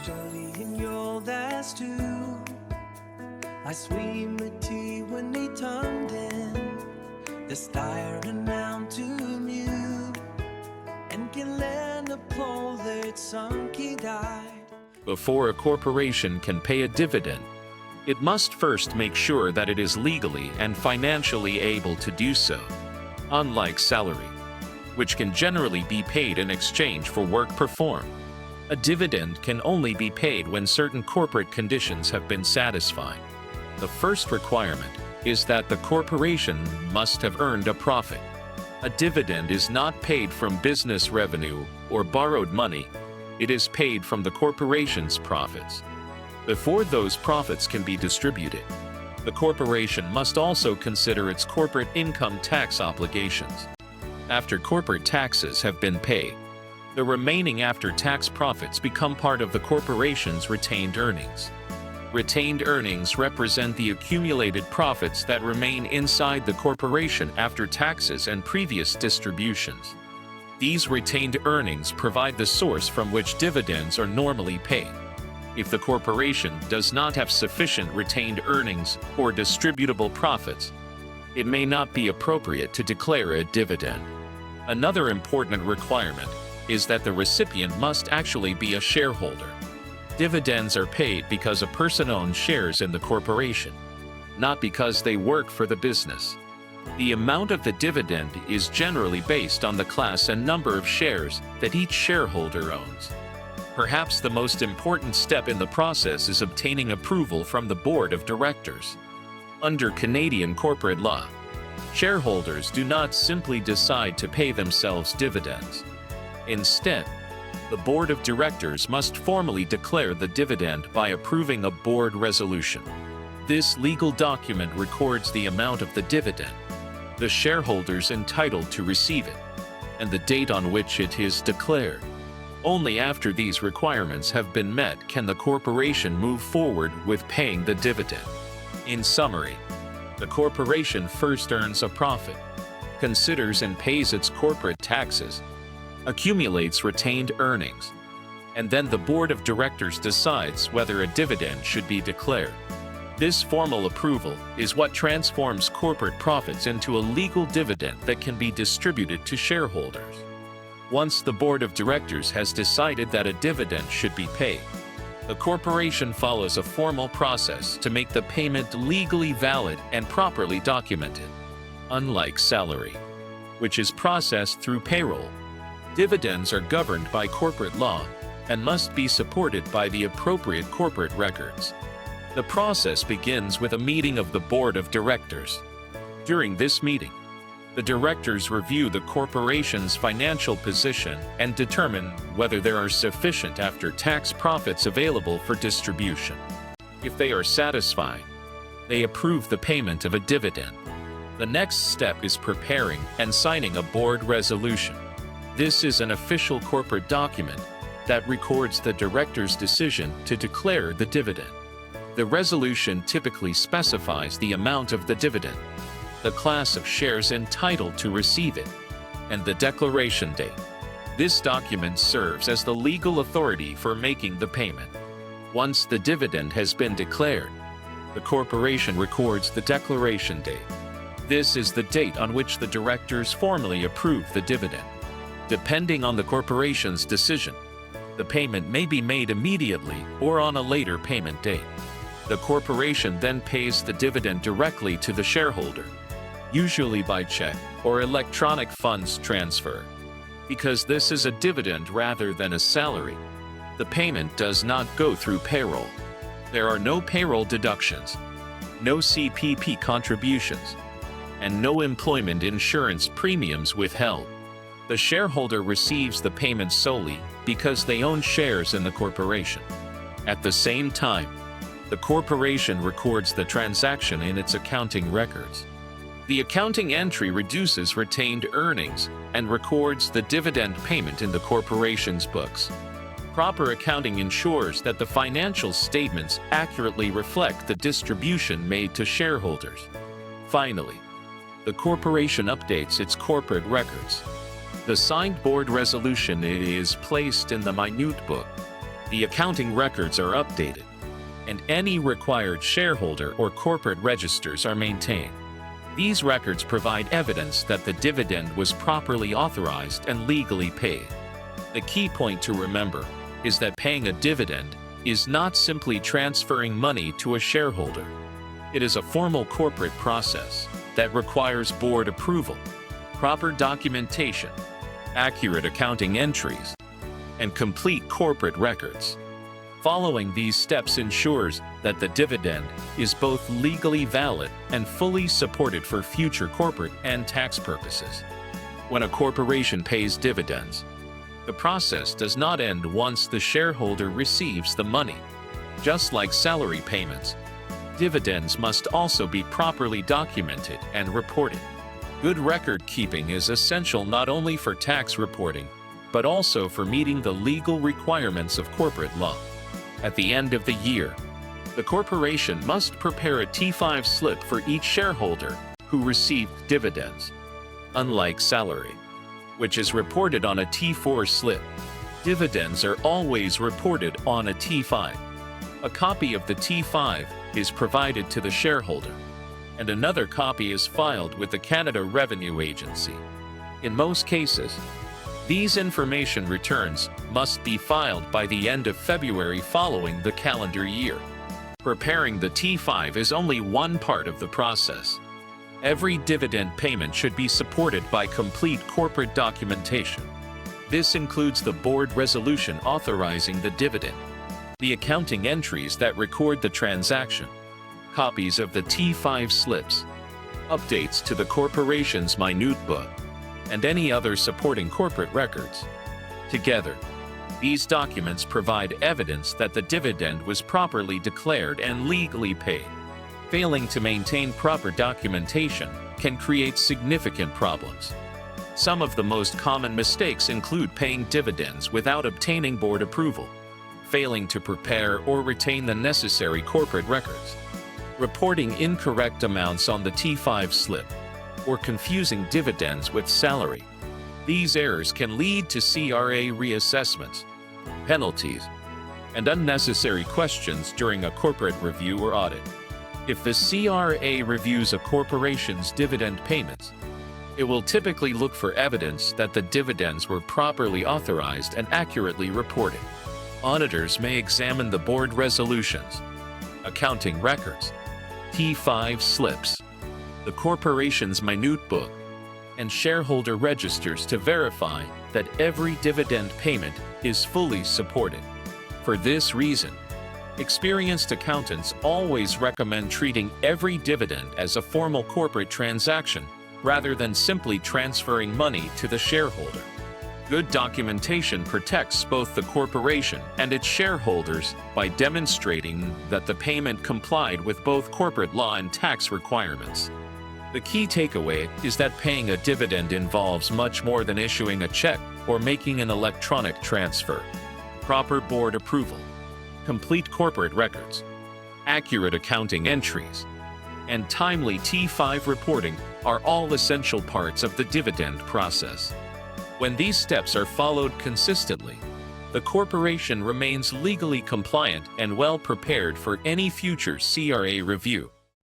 studying your last two. I swim med tid when they turned in. The staring out to mute. And can land a pole that sunk he died. Before a corporation can pay a dividend, it must first make sure that it is legally and financially able to do so. Unlike salary, which can generally be paid in exchange for work performed, a dividend can only be paid when certain corporate conditions have been satisfied. The first requirement is that the corporation must have earned a profit. A dividend is not paid from business revenue or borrowed money. It is paid from the corporation's profits. Before those profits can be distributed, the corporation must also consider its corporate income tax obligations. After corporate taxes have been paid, the remaining after-tax profits become part of the corporation's retained earnings. Retained earnings represent the accumulated profits that remain inside the corporation after taxes and previous distributions. These retained earnings provide the source from which dividends are normally paid. If the corporation does not have sufficient retained earnings or distributable profits, it may not be appropriate to declare a dividend. Another important requirement is that the recipient must actually be a shareholder. Dividends are paid because a person owns shares in the corporation, not because they work for the business. The amount of the dividend is generally based on the class and number of shares that each shareholder owns. Perhaps the most important step in the process is obtaining approval from the board of directors. Under Canadian corporate law, shareholders do not simply decide to pay themselves dividends. Instead, the board of directors must formally declare the dividend by approving a board resolution. This legal document records the amount of the dividend, the shareholders entitled to receive it, and the date on which it is declared. Only after these requirements have been met can the corporation move forward with paying the dividend. In summary, the corporation first earns a profit, considers and pays its corporate taxes, accumulates retained earnings, and then the board of directors decides whether a dividend should be declared. This formal approval is what transforms corporate profits into a legal dividend that can be distributed to shareholders. Once the board of directors has decided that a dividend should be paid, the corporation follows a formal process to make the payment legally valid and properly documented. Unlike salary, which is processed through payroll, dividends are governed by corporate law and must be supported by the appropriate corporate records. The process begins with a meeting of the board of directors. During this meeting, the directors review the corporation's financial position and determine whether there are sufficient after-tax profits available for distribution. If they are satisfied, they approve the payment of a dividend. The next step is preparing and signing a board resolution. This is an official corporate document that records the director's decision to declare the dividend. The resolution typically specifies the amount of the dividend, the class of shares entitled to receive it, and the declaration date. This document serves as the legal authority for making the payment. Once the dividend has been declared, the corporation records the declaration date. This is the date on which the directors formally approve the dividend. Depending on the corporation's decision, the payment may be made immediately or on a later payment date. The corporation then pays the dividend directly to the shareholder, usually by check or electronic funds transfer. Because this is a dividend rather than a salary, the payment does not go through payroll. There are no payroll deductions, no CPP contributions, and no employment insurance premiums withheld. The shareholder receives the payment solely because they own shares in the corporation. At the same time, the corporation records the transaction in its accounting records. The accounting entry reduces retained earnings and records the dividend payment in the corporation's books. Proper accounting ensures that the financial statements accurately reflect the distribution made to shareholders. Finally, the corporation updates its corporate records. The signed board resolution is placed in the minute book, The accounting records are updated, and any required shareholder or corporate registers are maintained. These records provide evidence that the dividend was properly authorized and legally paid. The key point to remember is that paying a dividend is not simply transferring money to a shareholder. It is a formal corporate process that requires board approval, proper documentation, accurate accounting entries, and complete corporate records. Following these steps ensures that the dividend is both legally valid and fully supported for future corporate and tax purposes. When a corporation pays dividends, the process does not end once the shareholder receives the money. Just like salary payments, dividends must also be properly documented and reported. Good record keeping is essential not only for tax reporting, but also for meeting the legal requirements of corporate law. At the end of the year, the corporation must prepare a T5 slip for each shareholder who received dividends. Unlike salary, which is reported on a T4 slip, dividends are always reported on a T5. A copy of the T5 is provided to the shareholder, and another copy is filed with the Canada Revenue Agency. In most cases, these information returns must be filed by the end of February following the calendar year. Preparing the T5 is only one part of the process. Every dividend payment should be supported by complete corporate documentation. This includes the board resolution authorizing the dividend, the accounting entries that record the transaction, copies of the T5 slips, updates to the corporation's minute book, and any other supporting corporate records. Together, these documents provide evidence that the dividend was properly declared and legally paid. Failing to maintain proper documentation can create significant problems. Some of the most common mistakes include paying dividends without obtaining board approval, failing to prepare or retain the necessary corporate records, reporting incorrect amounts on the T5 slip, or confusing dividends with salary. These errors can lead to CRA reassessments, penalties, and unnecessary questions during a corporate review or audit. If the CRA reviews a corporation's dividend payments, it will typically look for evidence that the dividends were properly authorized and accurately reported. Auditors may examine the board resolutions, accounting records, T5 slips, the corporation's minute book, and shareholder registers to verify that every dividend payment is fully supported. For this reason, experienced accountants always recommend treating every dividend as a formal corporate transaction rather than simply transferring money to the shareholder. Good documentation protects both the corporation and its shareholders by demonstrating that the payment complied with both corporate law and tax requirements. The key takeaway is that paying a dividend involves much more than issuing a check or making an electronic transfer. Proper board approval, complete corporate records, accurate accounting entries, and timely T5 reporting are all essential parts of the dividend process. When these steps are followed consistently, the corporation remains legally compliant and well prepared for any future CRA review.